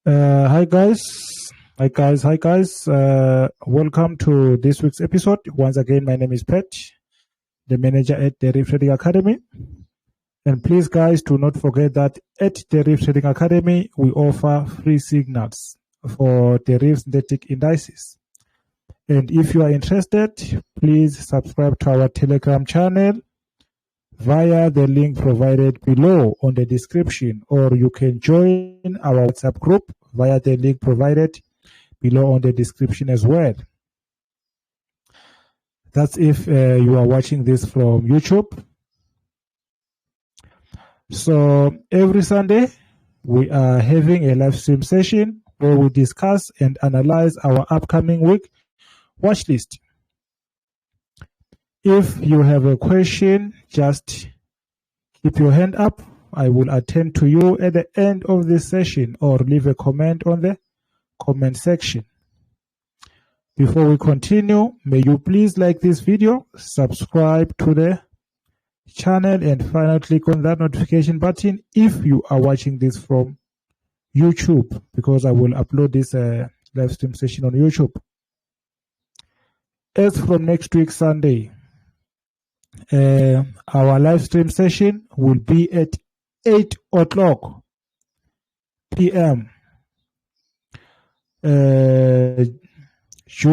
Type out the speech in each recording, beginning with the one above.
Hi guys, hi guys. Welcome to this week's episode. Once again, my name is Pat, the manager at Deriv'S Trading Academy. And please, guys, do not forget that at Deriv'S Trading Academy, we offer free signals for Deriv'S synthetic indices. And if you are interested, please subscribe to our Telegram channel via the link provided below on the description, or you can join our WhatsApp group via the link provided below on the description as well. That's if you are watching this from YouTube. So every Sunday, we are having a live stream session where we discuss and analyze our upcoming week watch list. If you have a question, just keep your hand up. I will attend to you at the end of this session, or leave a comment on the comment section. Before we continue, may you please like this video, subscribe to the channel, and finally click on that notification button if you are watching this from YouTube, because I will upload this live stream session on YouTube. As from next week Sunday, our live stream session will be at 8 o'clock p.m. Due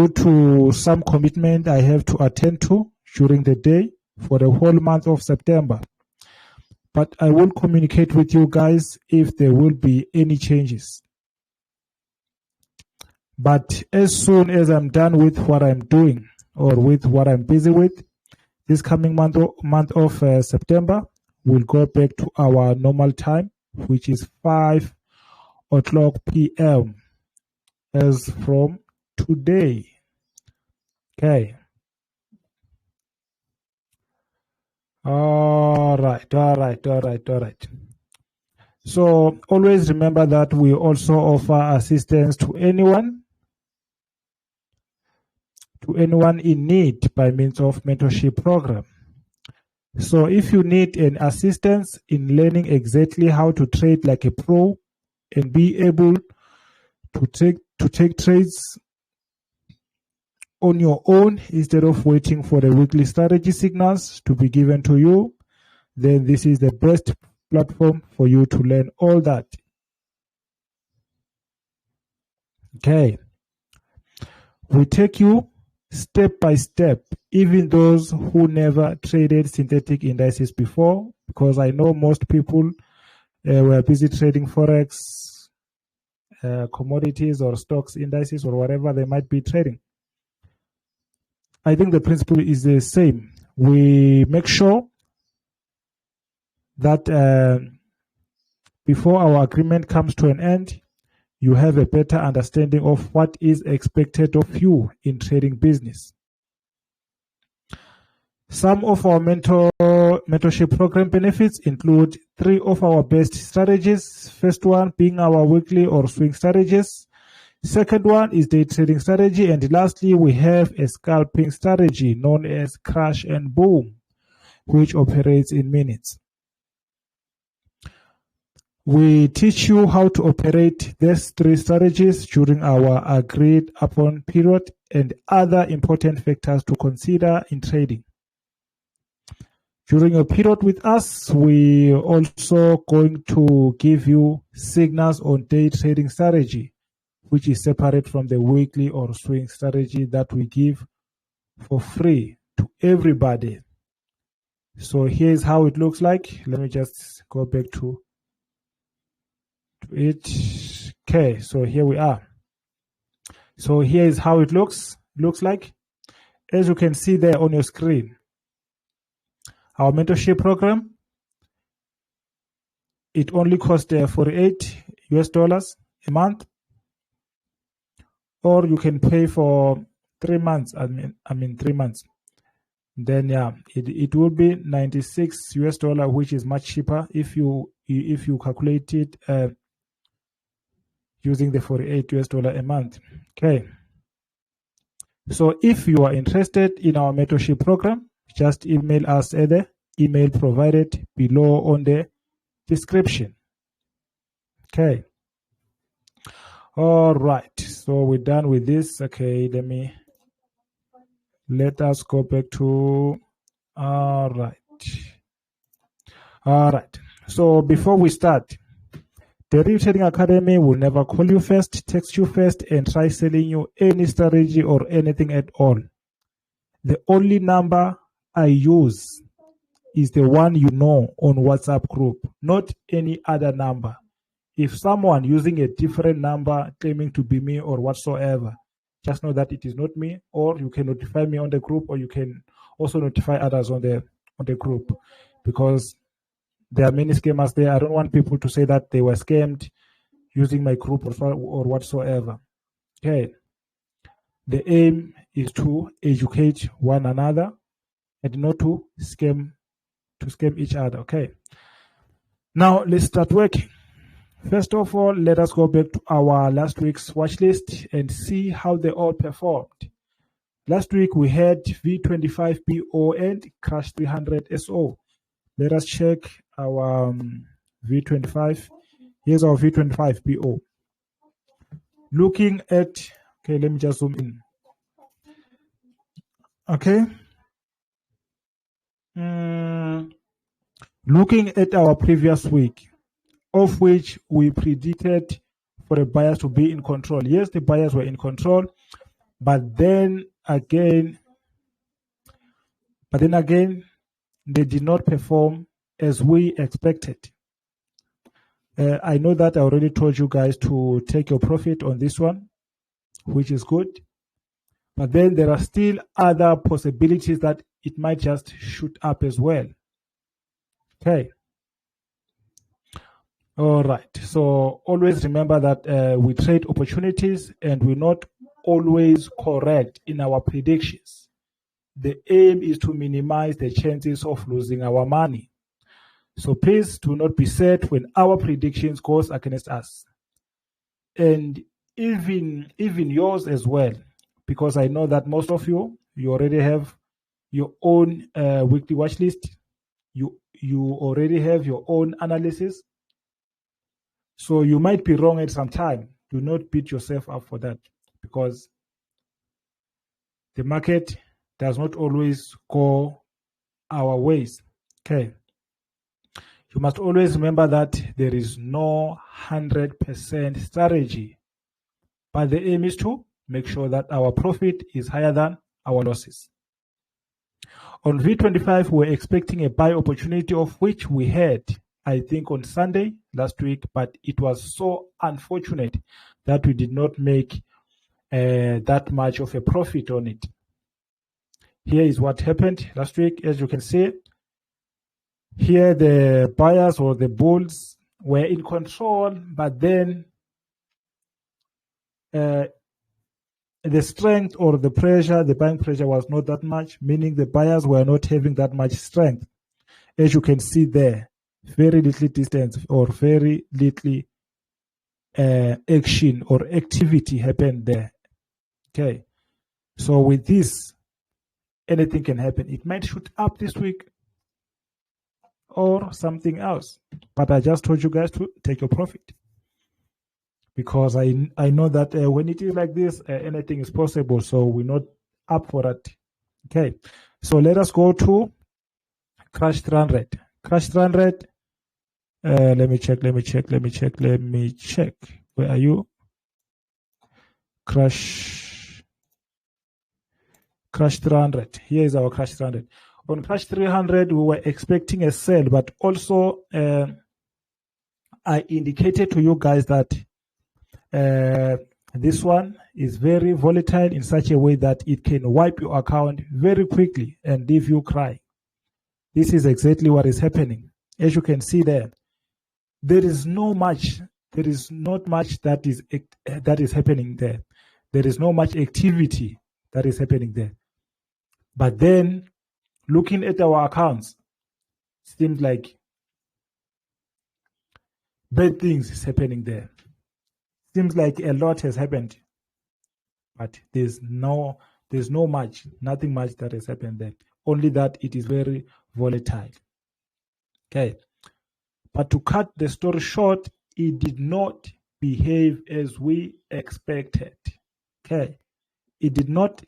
to some commitment I have to attend to during the day for the whole month of September. But I will communicate with you guys if there will be any changes. But as soon as I'm done with what I'm doing, or with what I'm busy with, this coming month of September, we'll go back to our normal time, which is 5 o'clock p.m. as from today. Okay. All right. So always remember that we also offer assistance to anyone in need by means of mentorship program. So if you need an assistance in learning exactly how to trade like a pro and be able to take trades on your own instead of waiting for the weekly strategy signals to be given to you, then this is the best platform for you to learn all that. Okay. We take you step by step, even those who never traded synthetic indices before, because I know most people were busy trading forex, commodities, or stocks, indices, or whatever they might be trading. I think the principle is the same. We make sure that before our agreement comes to an end, you have a better understanding of what is expected of you in trading business. Some of our mentorship program benefits include 3 of our best strategies. First one being our weekly or swing strategies. Second one is day trading strategy. And lastly, we have a scalping strategy known as crash and boom, which operates in minutes. We teach you how to operate these 3 strategies during our agreed upon period and other important factors to consider in trading. During a period with us, we also going to give you signals on day trading strategy, which is separate from the weekly or swing strategy that we give for free to everybody. So here's how it looks like. Let me just go back to it. Okay, so here we are. So here is how it looks like. As you can see there on your screen, our mentorship program, it only costs $48 a month, or you can pay for 3 months. I mean 3 months. Then it will be $96, which is much cheaper if you calculate it using the $48 a month. Okay. So if you are interested in our mentorship program, just email us at the email provided below on the description. Okay. All right, so we're done with this. Okay, let us go back to, all right. So before we start, Deriv Trading Academy will never call you first, text you first, and try selling you any strategy or anything at all. The only number I use is the one you know on WhatsApp group, not any other number. If someone using a different number claiming to be me or whatsoever, just know that it is not me, or you can notify me on the group, or you can also notify others on the group, because there are many scammers there. I don't want people to say that they were scammed using my group or whatsoever. Okay. The aim is to educate one another and not to scam each other. Okay. Now let's start working. First of all, let us go back to our last week's watch list and see how they all performed. Last week we had V25PO and Crash 300 SO. Let us check our V25. Here's our V25PO. Looking at, okay, let me just zoom in. Okay. Looking at our previous week, of which we predicted for the buyers to be in control. Yes, the buyers were in control, but then again, they did not perform as we expected. I know that I already told you guys to take your profit on this one, which is good. But then there are still other possibilities that it might just shoot up as well. Okay. All right. So always remember that we trade opportunities and we're not always correct in our predictions. The aim is to minimize the chances of losing our money. So please do not be sad when our predictions goes against us. And even yours as well, because I know that most of you already have your own weekly watch list. You already have your own analysis. So you might be wrong at some time. Do not beat yourself up for that, because the market does not always go our ways. Okay. You must always remember that there is no 100% strategy, but the aim is to make sure that our profit is higher than our losses. On V25, we're expecting a buy opportunity, of which we had, I think, on Sunday last week, but it was so unfortunate that we did not make that much of a profit on it. Here is what happened last week. As you can see, here the buyers or the bulls were in control, but then the strength or the pressure, the buying pressure was not that much, meaning the buyers were not having that much strength. As you can see there, very little distance or very little action or activity happened there. Okay. So with this, anything can happen. It might shoot up this week or something else. But I just told you guys to take your profit, because I know that when it is like this, anything is possible. So we're not up for that. Okay. So let us go to Crash 300. Crash 300. Let me check. Where are you? Crash 300. Here is our Crash 300. On Crash 300, we were expecting a sell, but also I indicated to you guys that this one is very volatile in such a way that it can wipe your account very quickly and leave you crying. This is exactly what is happening. As you can see there, there is not much that is happening there. There is no much activity that is happening there. But then, looking at our accounts, seems like bad things is happening there. Seems like a lot has happened, but there's nothing much that has happened there. Only that it is very volatile. Okay. But to cut the story short, it did not behave as we expected. Okay, it did not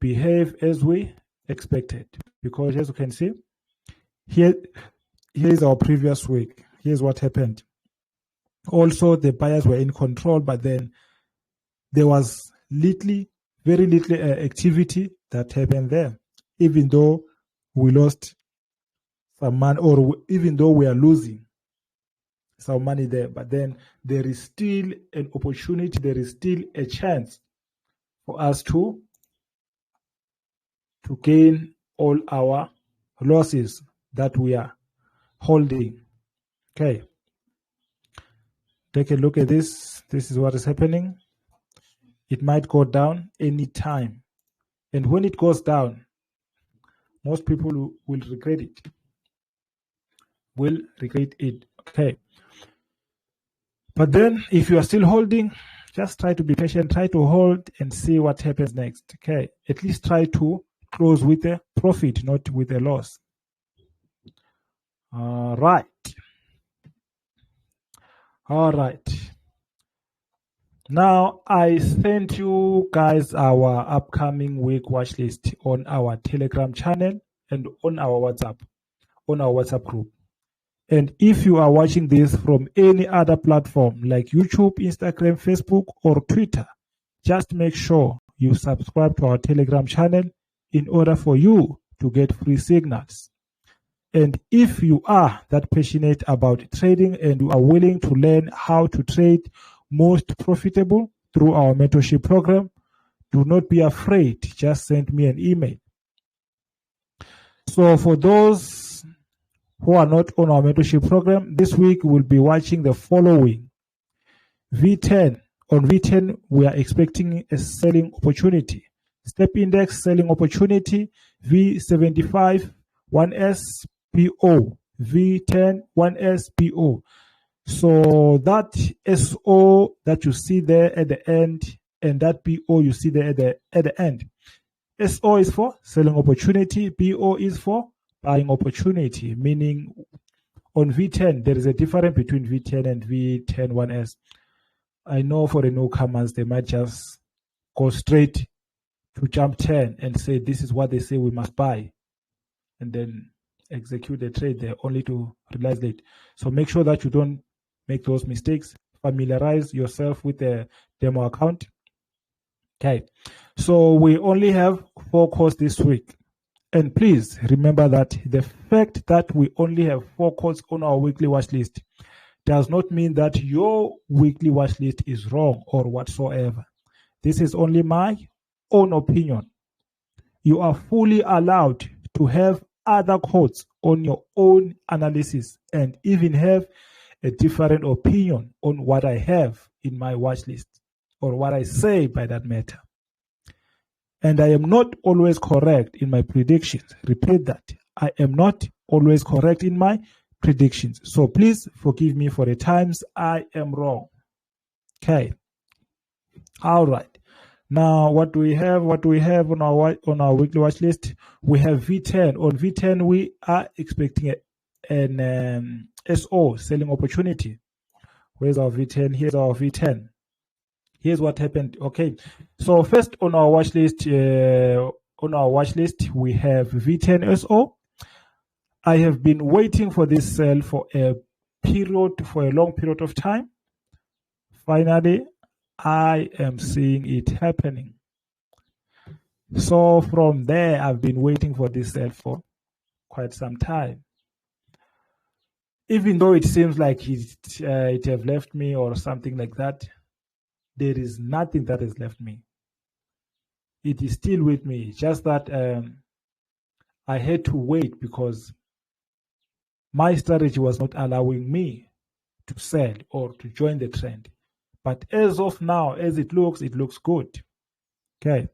behave as we expected, because as you can see here is our previous week. Here's what happened. Also, the buyers were in control, but then there was very little activity that happened there, even though we lost some money, or even though we are losing some money there. But then there is still an opportunity, there is still a chance for us to gain all our losses that we are holding. Okay, take a look at this. This is what is happening. It might go down any time, and when it goes down, most people will regret it. Okay, but then if you are still holding, just try to be patient, try to hold and see what happens next. Okay, at least try to close with a profit, not with a loss. All right. Now, I sent you guys our upcoming week watch list on our Telegram channel and on our WhatsApp group. And if you are watching this from any other platform like YouTube, Instagram, Facebook, or Twitter, just make sure you subscribe to our Telegram channel in order for you to get free signals. And if you are that passionate about trading and you are willing to learn how to trade most profitable through our mentorship program, do not be afraid. Just send me an email. So for those who are not on our mentorship program, this week we'll be watching the following. V10. On V10, we are expecting a selling opportunity. Step index selling opportunity, V75, 1SPO, V10, 1SPO. So that SO that you see there at the end and that PO you see there at the end. SO is for selling opportunity, PO is for buying opportunity, meaning on V10 there is a difference between V10 and V10 1S. I know for the newcomers they might just go straight to jump 10 and say this is what they say we must buy, and then execute the trade there only to realize late. So make sure that you don't make those mistakes. Familiarize yourself with the demo account. Okay, so we only have 4 calls this week, and please remember that the fact that we only have 4 calls on our weekly watch list does not mean that your weekly watch list is wrong or whatsoever. This is only my own opinion. You are fully allowed to have other quotes on your own analysis and even have a different opinion on what I have in my watch list or what I say by that matter. And I am not always correct in my predictions. Repeat that. I am not always correct in my predictions. So please forgive me for the times I am wrong. Okay. All right. Now, what do we have? What do we have on our weekly watch list? We have V10. On V10, we are expecting an SO, selling opportunity. Where's our V10? Here's our V10. Here's what happened. Okay. So first on our watch list, we have V10 SO. I have been waiting for this sell for a long period of time. Finally, I am seeing it happening. So from there, I've been waiting for this sell for quite some time. Even though it seems like it have left me or something like that, there is nothing that has left me. It is still with me. Just that I had to wait because my strategy was not allowing me to sell or to join the trend. But as of now, as it looks good. Okay.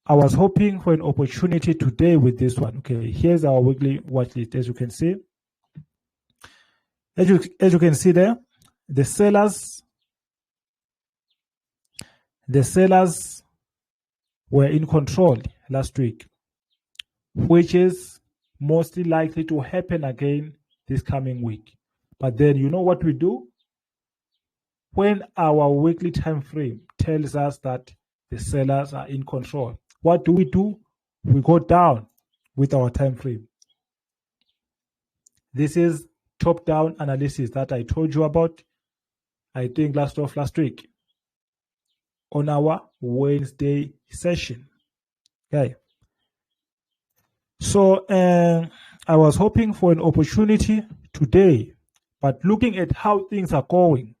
I was hoping for an opportunity today with this one. Okay. Here's our weekly watch list. As you can see. As you can see there, the sellers were in control last week, which is mostly likely to happen again this coming week. But then you know what we do? When our weekly time frame tells us that the sellers are in control, what do? We go down with our time frame. This is top-down analysis that I told you about, I think last week on our Wednesday session. Okay. So I was hoping for an opportunity today, but looking at how things are going,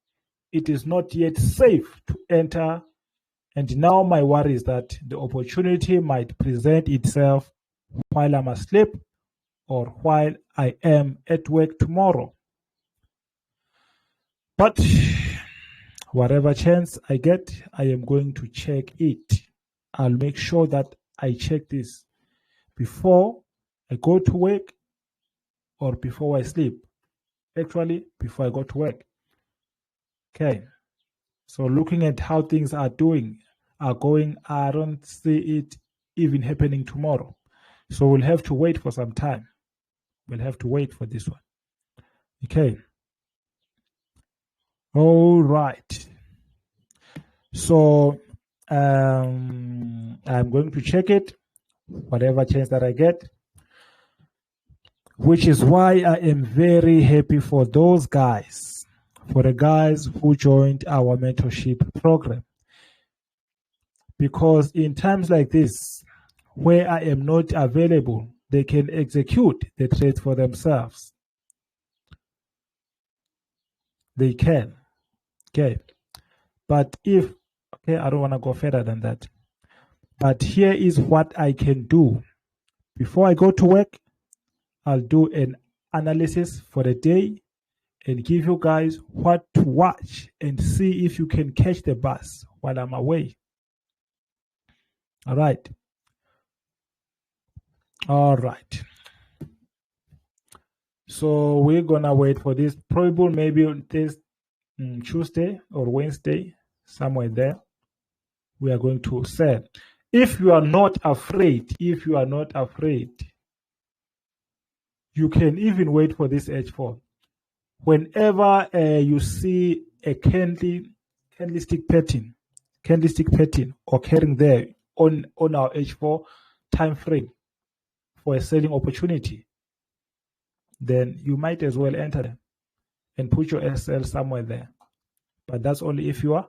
it is not yet safe to enter. And now my worry is that the opportunity might present itself while I'm asleep or while I am at work tomorrow. But whatever chance I get, I am going to check it. I'll make sure that I check this before I go to work or before I sleep. Actually, before I go to work. Okay. So looking at how things are going, I don't see it even happening tomorrow. So we'll have to wait for some time. We'll have to wait for this one. Okay. All right. So I'm going to check it, whatever chance that I get, which is why I am very happy for those guys, for the guys who joined our mentorship program. Because in times like this, where I am not available, they can execute the trades for themselves. They can. Okay. But if, okay, I don't want to go further than that. But here is what I can do. Before I go to work, I'll do an analysis for the day and give you guys what to watch and see if you can catch the bus while I'm away. All right. All right. So we're going to wait for this. Probably maybe on this Tuesday or Wednesday, somewhere there, we are going to sell. If you are not afraid, you can even wait for this H4. Whenever you see a candlestick pattern occurring there on our H4 time frame for a selling opportunity, then you might as well enter them and put your SL somewhere there. But that's only if you are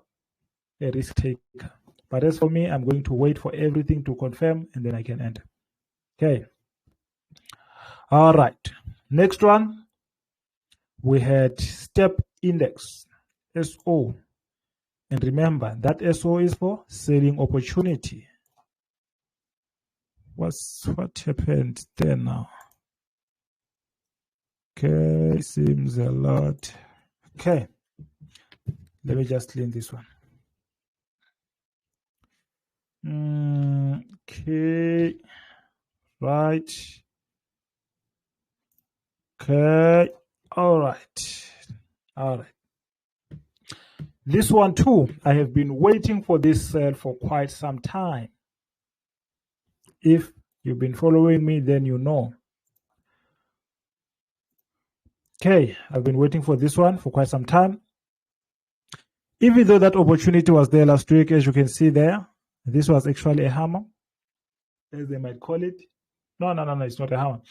a risk taker. But as for me, I'm going to wait for everything to confirm and then I can enter. Okay. All right. Next one, we had step index, SO. And remember, that SO is for selling opportunity. What happened there now? Okay, seems a lot. Okay. Let me just clean this one. Okay. Right. Okay. All right. All right. This one too, I have been waiting for this sell for quite some time. If you've been following me, then you know. Okay, I've been waiting for this one for quite some time. Even though that opportunity was there last week, as you can see there, this was actually a hammer, as they might call it. No, it's not a hammer.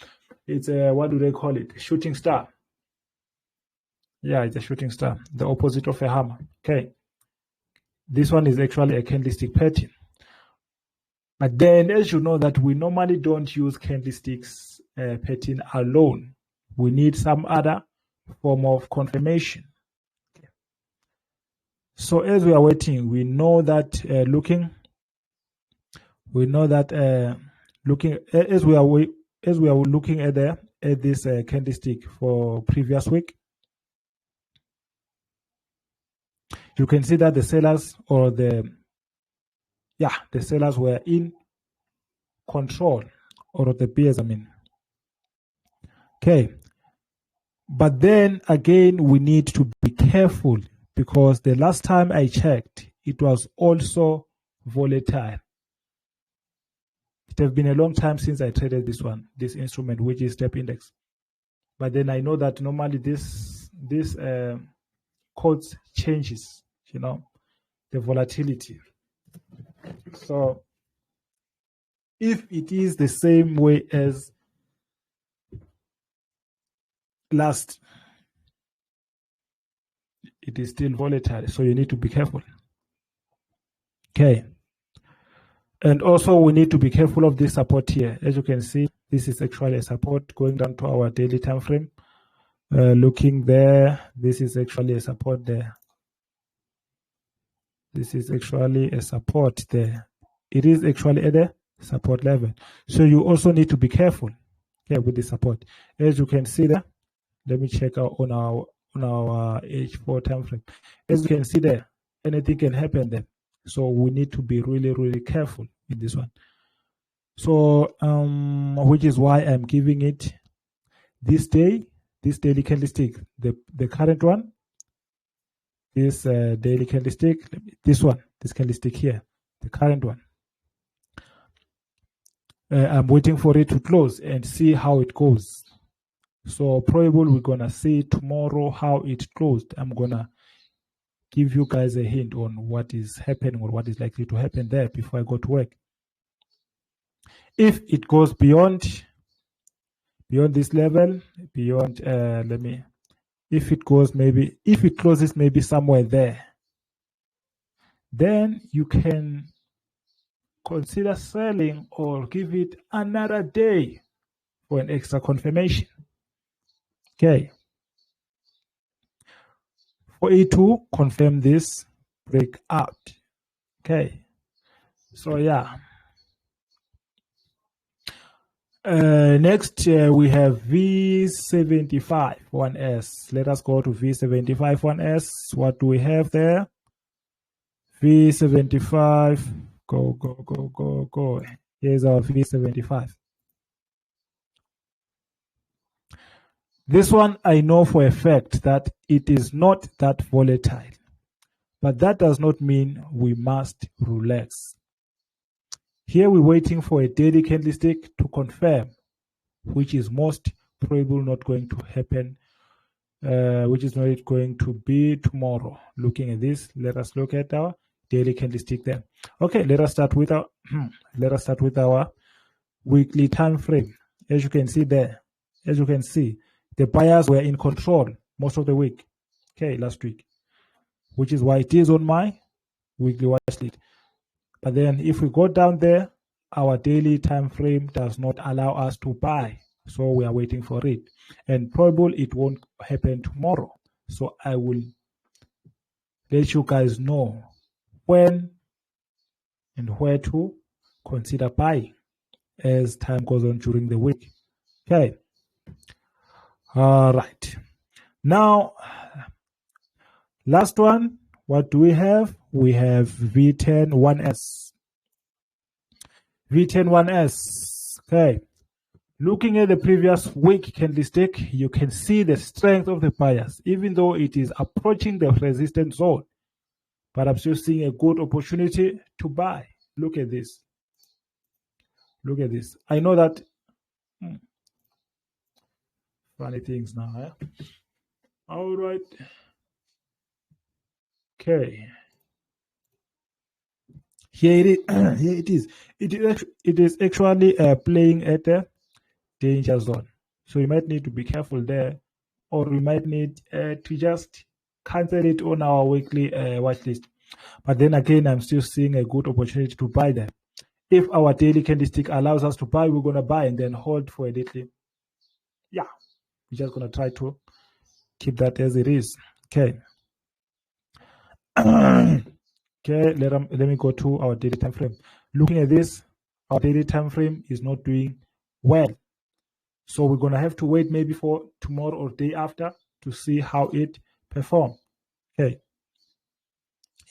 It's a, what do they call it? Shooting star. Yeah, it's a shooting star, the opposite of a hammer. Okay. This one is actually a candlestick pattern. But then, as you know, that we normally don't use candlesticks pattern alone. We need some other form of confirmation. Okay. So as we are waiting, we know that as we are looking at this candlestick for previous week, you can see that the sellers were in control, or the peers, I mean. Okay. But then again, we need to be careful because the last time I checked, it was also volatile. It has been a long time since I traded this instrument, which is step index. But then I know that normally this this codes changes, the volatility. So if it is the same way as last, it is still volatile, so you need to be careful. Okay. And also we need to be careful of this support here. As you can see, this is actually a support going down to our daily time frame. Looking there, this is actually a support there. This is actually a support there. It is actually at the support level. So you also need to be careful with the support. As you can see there, let me check out on our H4 time frame. As you can see there, anything can happen there. So we need to be really, really careful in this one. So which is why I'm giving it this daily candlestick, the current one, this daily candlestick, this candlestick here, the current one. I'm waiting for it to close and see how it goes. So probably we're gonna see tomorrow how it closed. I'm gonna give you guys a hint on what is happening or what is likely to happen there before I go to work. If it goes beyond this level, if it closes maybe somewhere there, then you can consider selling or give it another day for an extra confirmation. Okay. For it to confirm this breakout. Okay. So yeah. Next, we have V75-1S. Let us go to V75-1S. What do we have there? V75. Go. Here's our V75. This one, I know for a fact that it is not that volatile. But that does not mean we must relax. Here we're waiting for a daily candlestick to confirm, which is most probably not going to happen, which is not going to be tomorrow. Looking at this, let us look at our daily candlestick there. Okay, let us start with our weekly time frame. As you can see there, the buyers were in control most of the week. Okay, last week, which is why it is on my weekly watch list. But then if we go down there, our daily time frame does not allow us to buy. So we are waiting for it. And probably it won't happen tomorrow. So I will let you guys know when and where to consider buying as time goes on during the week. Okay. All right. Now, last one. What do we have? We have V10-1S. V10-1S. Okay. Looking at the previous week candlestick, you can see the strength of the buyers, even though it is approaching the resistance zone. But I'm still seeing a good opportunity to buy. Look at this. Look at this. I know that. Funny things now. Eh? All right. Okay. Here it is. It is actually playing at a danger zone. So you might need to be careful there, or we might need to just cancel it on our weekly watch list. But then again, I'm still seeing a good opportunity to buy there. If our daily candlestick allows us to buy, we're going to buy and then hold for a little. Yeah, we're just going to try to keep that as it is. Okay. Okay, let me go to our daily time frame. Looking at this, our daily time frame is not doing well. So we're going to have to wait maybe for tomorrow or day after to see how it performs. Okay.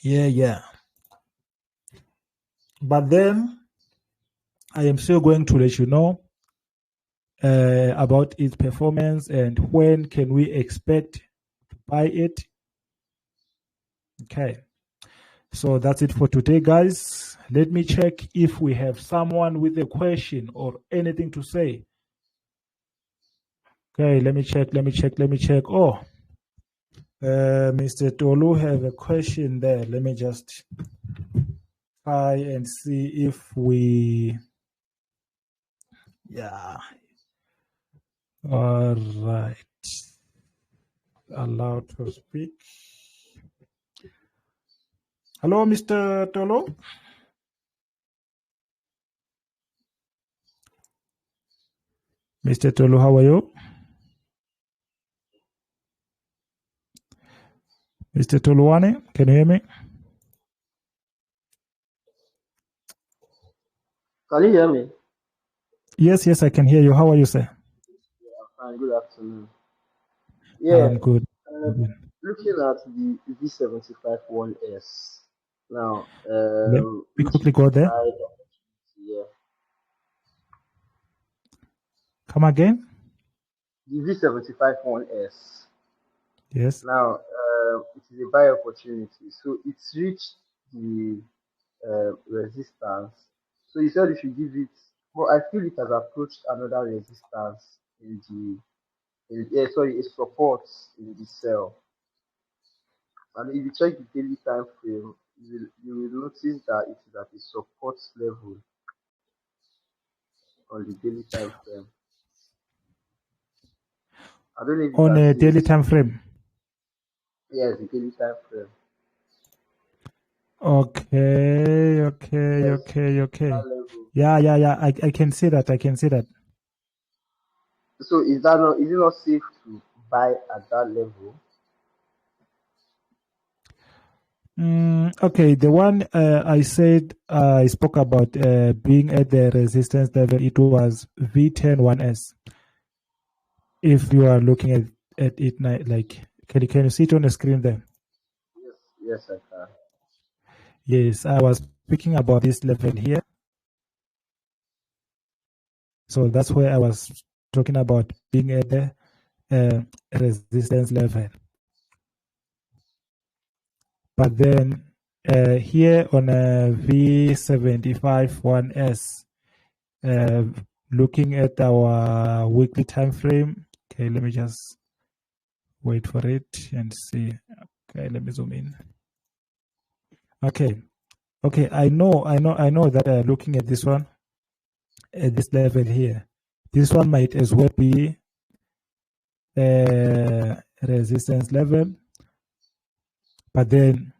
Yeah. But then I am still going to let you know about its performance and when can we expect to buy it. Okay. So that's it for today, guys. Let me check if we have someone with a question or anything to say. Okay, let me check. Oh, Mr. Tolu have a question there. Let me just try and see if we... Yeah. All right. Allowed to speak. Hello, Mr. Tolu. Mr. Tolu, how are you? Mr. Toluwane, can you hear me? Can you hear me? Yes, I can hear you. How are you, sir? Yeah, fine. Good afternoon. Yeah, I'm good. looking at the V75-1S now, Let me which quickly is go there. yeah, Come again? the V75-1S. Yes. Now, it is a buy opportunity, so it's reached the resistance. So you said you should give it, but I feel it has approached another resistance in a support in the cell. And if you check the daily time frame, you will notice that it is at a support level on the daily time frame. I don't know if you On can a see daily it. time frame. Yes, the daily time frame. Okay. Yes, that level. Yeah. I can see that. I can see that. So is it not safe to buy at that level? Okay, the one I said I spoke about being at the resistance level, it was V101S. If you are looking at it, like, can you see it on the screen there? Yes, I can. Yes, I was speaking about this level here. So that's where I was talking about being at the resistance level. But then here on a V75-1S, looking at our weekly time frame. Okay, let me just wait for it and see. Okay, let me zoom in. Okay, I know that looking at this one, at this level here, this one might as well be resistance level. But then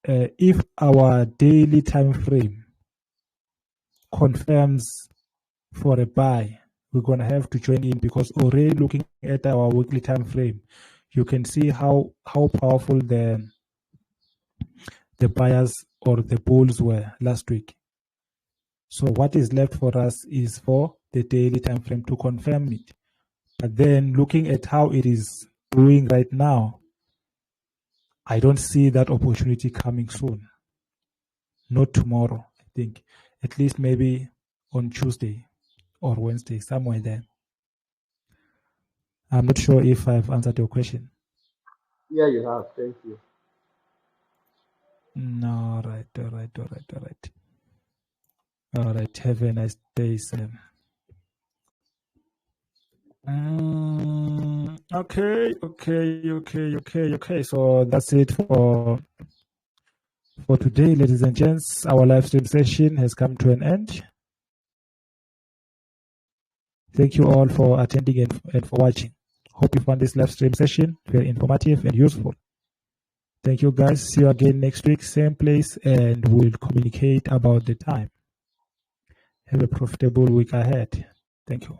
if our daily time frame confirms for a buy, we're going to have to join in, because already looking at our weekly time frame, you can see how powerful the buyers or the bulls were last week. So what is left for us is for the daily time frame to confirm it. But then looking at how it is doing right now, I don't see that opportunity coming soon. Not tomorrow, I think. At least maybe on Tuesday or Wednesday, somewhere there. I'm not sure if I've answered your question. Yeah, you have. Thank you. All right. All right. Have a nice day, Sam. Okay. So that's it for today, ladies and gents. Our live stream session has come to an end. Thank you all for attending and for watching. Hope you found this live stream session very informative and useful. Thank you, guys. See you again next week, same place, and we'll communicate about the time. Have a profitable week ahead. Thank you.